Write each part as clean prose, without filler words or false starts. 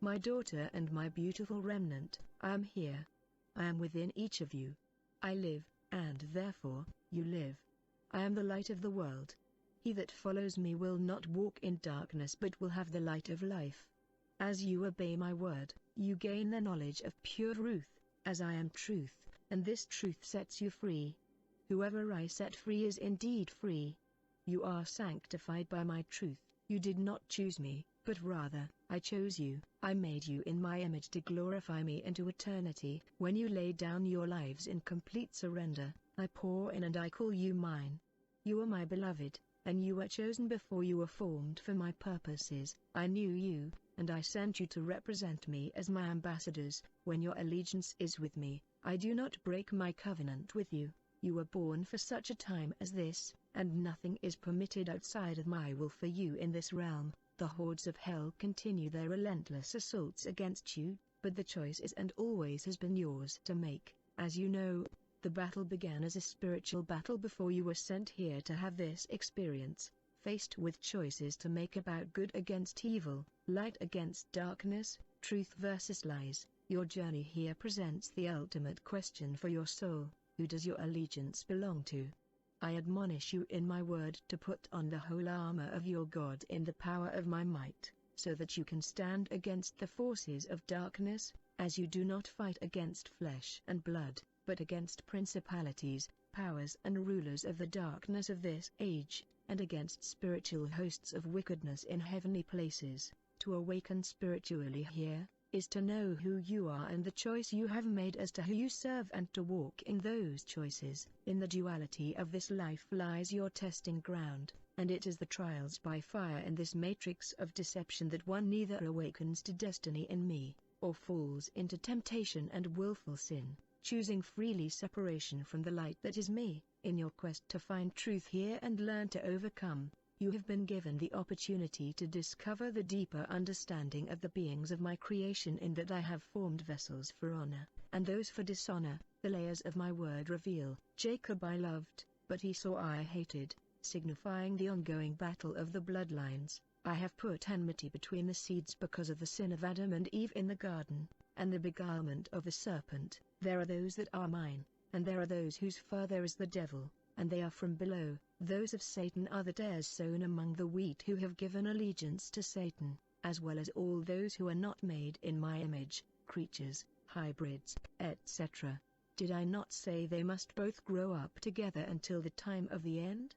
My daughter and my beautiful remnant, I am here. I am within each of you. I live, and therefore, you live. I am the light of the world. He that follows me will not walk in darkness but will have the light of life. As you obey my word, you gain the knowledge of pure truth, as I am truth, and this truth sets you free. Whoever I set free is indeed free. You are sanctified by my truth. You did not choose me, but rather, I chose you. I made you in my image to glorify me into eternity. When you lay down your lives in complete surrender, I pour in and I call you mine. You are my beloved, and you were chosen before you were formed for my purposes. I knew you, and I sent you to represent me as my ambassadors. When your allegiance is with me, I do not break my covenant with you. You were born for such a time as this, and nothing is permitted outside of my will for you in this realm. The hordes of hell continue their relentless assaults against you, but the choice is and always has been yours to make. As you know, the battle began as a spiritual battle before you were sent here to have this experience. Faced with choices to make about good against evil, light against darkness, truth versus lies, your journey here presents the ultimate question for your soul: who does your allegiance belong to? I admonish you in my word to put on the whole armor of your God in the power of my might, so that you can stand against the forces of darkness, as you do not fight against flesh and blood, but against principalities, powers and rulers of the darkness of this age, and against spiritual hosts of wickedness in heavenly places. To awaken spiritually here, is to know who you are and the choice you have made as to who you serve and to walk in those choices. In the duality of this life lies your testing ground, and it is the trials by fire in this matrix of deception that one neither awakens to destiny in me, or falls into temptation and willful sin, choosing freely separation from the light that is me. In your quest to find truth here and learn to overcome, you have been given the opportunity to discover the deeper understanding of the beings of my creation, in that I have formed vessels for honor, and those for dishonor. The layers of my word reveal: Jacob I loved, but Esau I hated, signifying the ongoing battle of the bloodlines. I have put enmity between the seeds because of the sin of Adam and Eve in the garden, and the beguilement of the serpent. There are those that are mine, and there are those whose father is the devil, and they are from below. Those of Satan are the tares sown among the wheat who have given allegiance to Satan, as well as all those who are not made in my image, creatures, hybrids, etc. Did I not say they must both grow up together until the time of the end?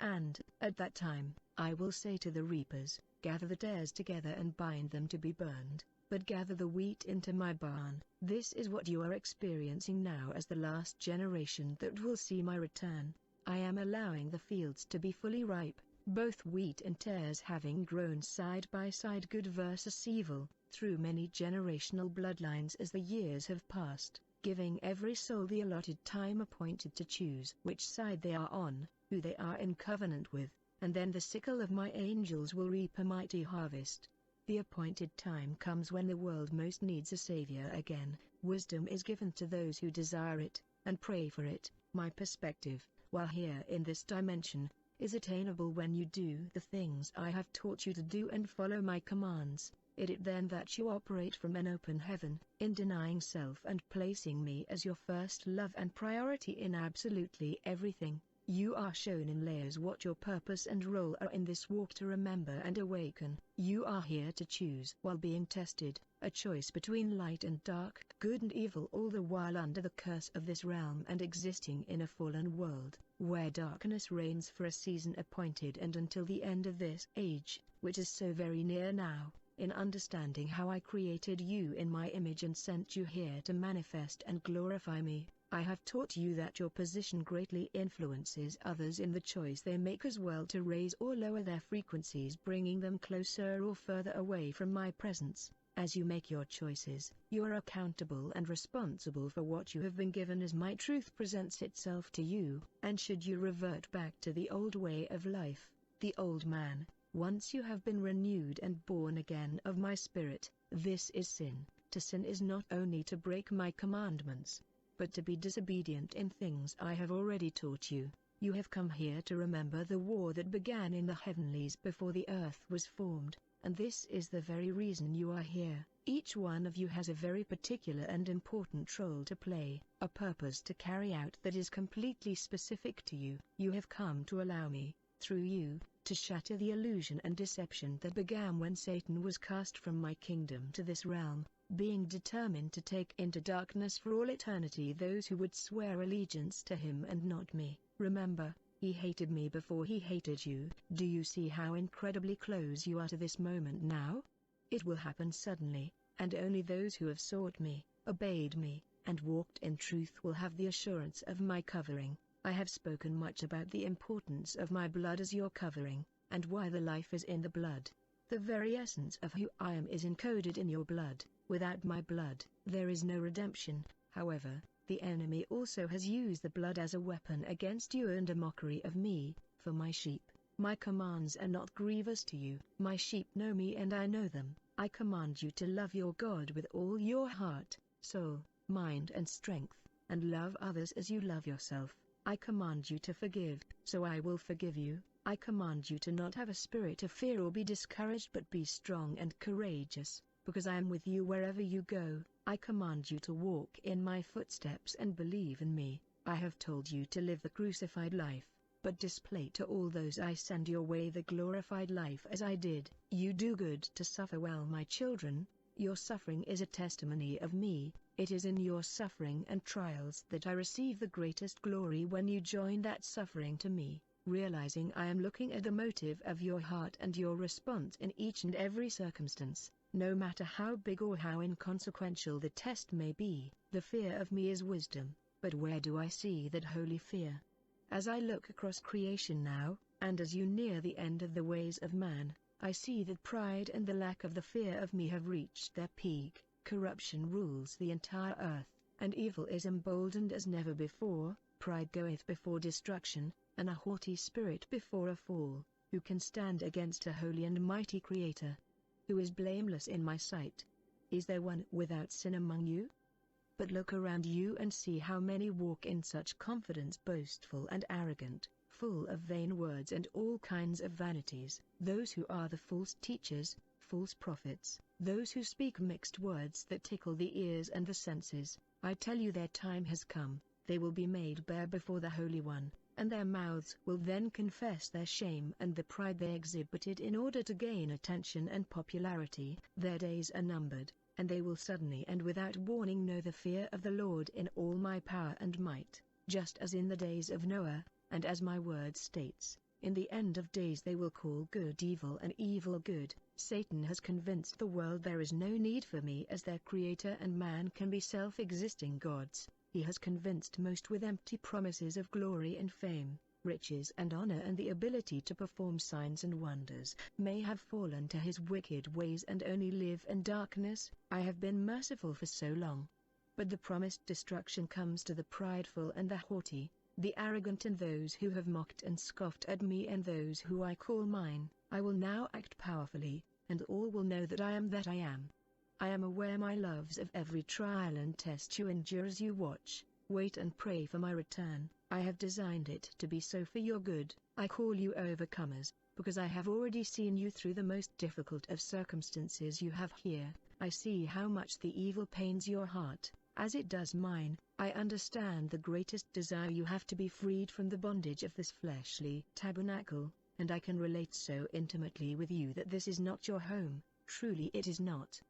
And, at that time, I will say to the reapers, gather the tares together and bind them to be burned, but gather the wheat into my barn. This is what you are experiencing now as the last generation that will see my return. I am allowing the fields to be fully ripe, both wheat and tares having grown side by side, good versus evil, through many generational bloodlines as the years have passed, giving every soul the allotted time appointed to choose which side they are on, who they are in covenant with, and then the sickle of my angels will reap a mighty harvest. The appointed time comes when the world most needs a savior again. Wisdom is given to those who desire it, and pray for it. My perspective, while here in this dimension, is attainable when you do the things I have taught you to do and follow my commands. It is then that you operate from an open heaven, in denying self and placing me as your first love and priority in absolutely everything. You are shown in layers what your purpose and role are in this walk to remember and awaken. You are here to choose while being tested, a choice between light and dark, good and evil, all the while under the curse of this realm and existing in a fallen world, where darkness reigns for a season appointed and until the end of this age, which is so very near now. In understanding how I created you in my image and sent you here to manifest and glorify me, I have taught you that your position greatly influences others in the choice they make as well to raise or lower their frequencies, bringing them closer or further away from my presence. As you make your choices, you are accountable and responsible for what you have been given as my truth presents itself to you, and should you revert back to the old way of life, the old man, once you have been renewed and born again of my spirit, this is sin. To sin is not only to break my commandments, but to be disobedient in things I have already taught you. You have come here to remember the war that began in the heavenlies before the earth was formed. and this is the very reason you are here. Each one of you has a very particular and important role to play, a purpose to carry out that is completely specific to you. You have come to allow me, through you, to shatter the illusion and deception that began when Satan was cast from my kingdom to this realm, being determined to take into darkness for all eternity those who would swear allegiance to him and not me. Remember, he hated me before he hated you. Do you see how incredibly close you are to this moment now? It will happen suddenly, and only those who have sought me, obeyed me, and walked in truth will have the assurance of my covering. I have spoken much about the importance of my blood as your covering, and why the life is in the blood. The very essence of who I am is encoded in your blood. Without my blood, there is no redemption. However, the enemy also has used the blood as a weapon against you and a mockery of me, for my sheep. My commands are not grievous to you. My sheep know me and I know them. I command you to love your God with all your heart, soul, mind and strength, and love others as you love yourself. I command you to forgive, so I will forgive you. I command you to not have a spirit of fear or be discouraged but be strong and courageous, because I am with you wherever you go. I command you to walk in my footsteps and believe in me. I have told you to live the crucified life, but display to all those I send your way the glorified life as I did. You do good to suffer well, my children. Your suffering is a testimony of me. It is in your suffering and trials that I receive the greatest glory when you join that suffering to me, realizing I am looking at the motive of your heart and your response in each and every circumstance. No matter how big or how inconsequential the test may be, the fear of me is wisdom. But where do I see that holy fear? As I look across creation now, and as you near the end of the ways of man, I see that pride and the lack of the fear of me have reached their peak. Corruption rules the entire earth, and evil is emboldened as never before. Pride goeth before destruction, and a haughty spirit before a fall. Who can stand against a holy and mighty Creator? Who is blameless in my sight? Is there one without sin among you? But look around you and see how many walk in such confidence, boastful and arrogant, full of vain words and all kinds of vanities. Those who are the false teachers, false prophets, those who speak mixed words that tickle the ears and the senses. I tell you, their time has come. They will be made bare before the Holy One, and their mouths will then confess their shame and the pride they exhibited in order to gain attention and popularity. Their days are numbered, and they will suddenly and without warning know the fear of the Lord in all my power and might, just as in the days of Noah, and as my word states, in the end of days they will call good evil and evil good. Satan has convinced the world there is no need for me as their creator and man can be self-existing gods. He has convinced most with empty promises of glory and fame, riches and honor and the ability to perform signs and wonders, may have fallen to his wicked ways and only live in darkness. I have been merciful for so long. But the promised destruction comes to the prideful and the haughty, the arrogant and those who have mocked and scoffed at me and those who I call mine. I will now act powerfully, and all will know that I am that I am. I am aware, my loves, of every trial and test you endure as you watch, wait and pray for my return. I have designed it to be so for your good. I call you overcomers, because I have already seen you through the most difficult of circumstances you have here. I see how much the evil pains your heart, as it does mine. I understand the greatest desire you have to be freed from the bondage of this fleshly tabernacle, and I can relate so intimately with you that this is not your home. Truly it is not.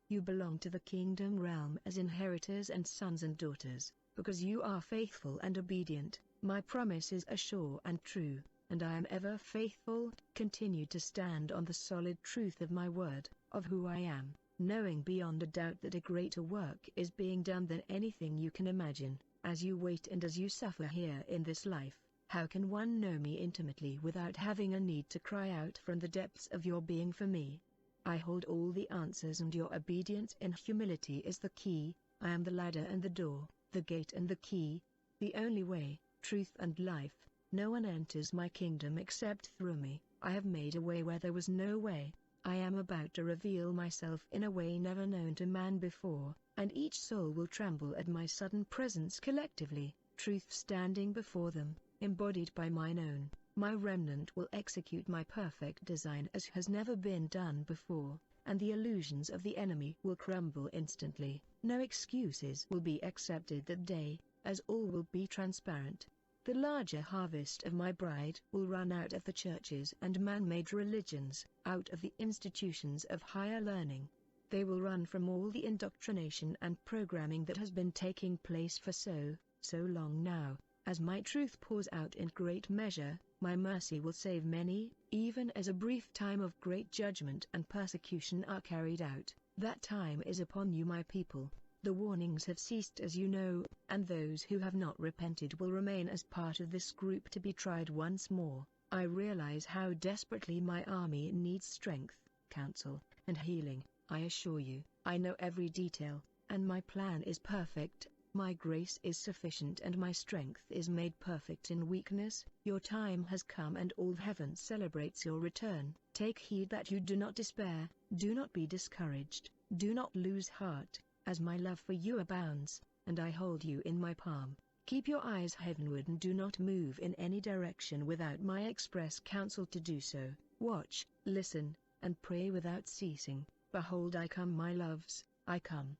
You belong to the kingdom realm as inheritors and sons and daughters, because you are faithful and obedient. My promises are sure and true, and I am ever faithful. Continue to stand on the solid truth of my word, of who I am, knowing beyond a doubt that a greater work is being done than anything you can imagine. As you wait and as you suffer here in this life, how can one know me intimately without having a need to cry out from the depths of your being for me? I hold all the answers, and your obedience in humility is the key. I am the ladder and the door, the gate and the key, the only way, truth and life. No one enters my kingdom except through me. I have made a way where there was no way. I am about to reveal myself in a way never known to man before, and each soul will tremble at my sudden presence collectively. Truth standing before them, embodied by mine own My remnant will execute my perfect design as has never been done before, and the illusions of the enemy will crumble instantly. No excuses will be accepted that day, as all will be transparent. The larger harvest of my bride will run out of the churches and man-made religions, out of the institutions of higher learning. They will run from all the indoctrination and programming that has been taking place for so long now. As my truth pours out in great measure, my mercy will save many, even as a brief time of great judgment and persecution are carried out. That time is upon you, my people. The warnings have ceased, as you know, and those who have not repented will remain as part of this group to be tried once more. I realize how desperately my army needs strength, counsel, and healing. I assure you, I know every detail, and my plan is perfect. My grace is sufficient and my strength is made perfect in weakness. Your time has come and all heaven celebrates your return. Take heed that you do not despair, do not be discouraged, do not lose heart, as my love for you abounds, and I hold you in my palm. Keep your eyes heavenward and do not move in any direction without my express counsel to do so. Watch, listen, and pray without ceasing. Behold, I come, my loves, I come.